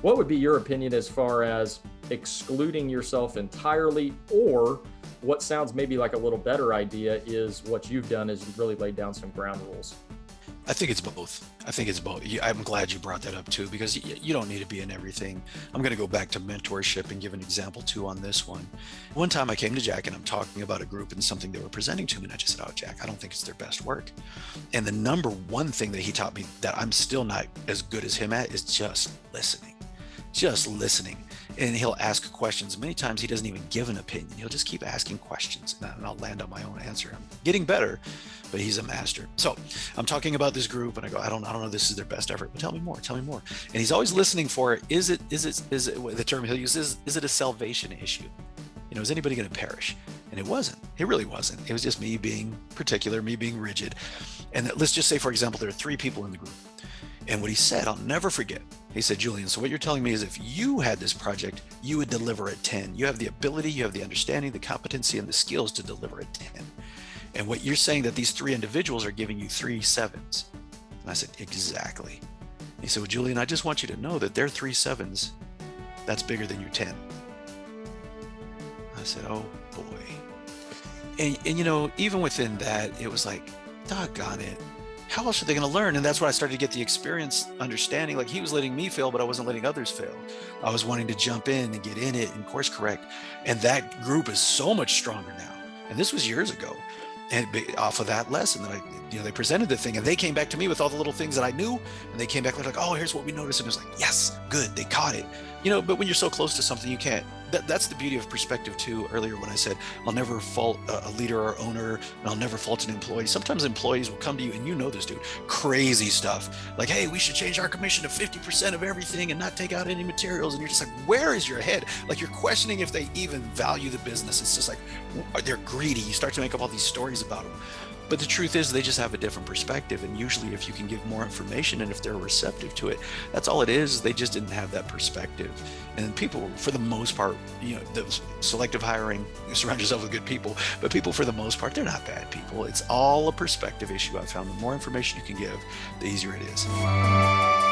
What would be your opinion as far as excluding yourself entirely, or what sounds maybe like a little better idea is what you've done is you've really laid down some ground rules? I think it's both. I think it's both. I'm glad you brought that up too, because you don't need to be in everything. I'm going to go back to mentorship and give an example too on this one. One time I came to Jack and I'm talking about a group and something they were presenting to me. And I just said, "Oh, Jack, I don't think it's their best work." And the number one thing that he taught me that I'm still not as good as him at is just listening. Just listening. And he'll ask questions. Many times he doesn't even give an opinion. He'll just keep asking questions and I'll land on my own answer. I'm getting better, but he's a master. So I'm talking about this group and I go, I don't know, this is their best effort, but tell me more. And he's always listening for, is it the term he'll use is it a salvation issue? Is anybody going to perish? And it wasn't. It really wasn't. It was just me being particular, me being rigid. And let's just say, for example, there are 3 people in the group. And what he said, I'll never forget. He said, "Julian, so what you're telling me is if you had this project, you would deliver at 10. You have the ability, you have the understanding, the competency, and the skills to deliver at 10. And what you're saying that these 3 individuals are giving you 3 sevens." And I said, "Exactly." He said, "Well, Julian, I just want you to know that their 3 sevens, that's bigger than your 10. I said, "Oh boy." And even within that, it was like, doggone it. How else are they going to learn? And that's when I started to get the experience understanding, like he was letting me fail, but I wasn't letting others fail. I was wanting to jump in and get in it and course correct. And that group is so much stronger now. And this was years ago. And off of that lesson that they presented the thing and they came back to me with all the little things that I knew. And they came back like, "Oh, here's what we noticed." And it was like, yes, good. They caught it. But when you're so close to something, you can't. That's the beauty of perspective too. Earlier when I said, I'll never fault a leader or owner, and I'll never fault an employee. Sometimes employees will come to you and this dude, crazy stuff. Like, "Hey, we should change our commission to 50% of everything and not take out any materials." And you're just like, where is your head? Like you're questioning if they even value the business. It's just like, they're greedy. You start to make up all these stories about them. But the truth is they just have a different perspective. And usually if you can give more information and if they're receptive to it, that's all it is. They just didn't have that perspective. And people, for the most part, the selective hiring, you surround yourself with good people, but people for the most part, they're not bad people. It's all a perspective issue. I found the more information you can give, the easier it is.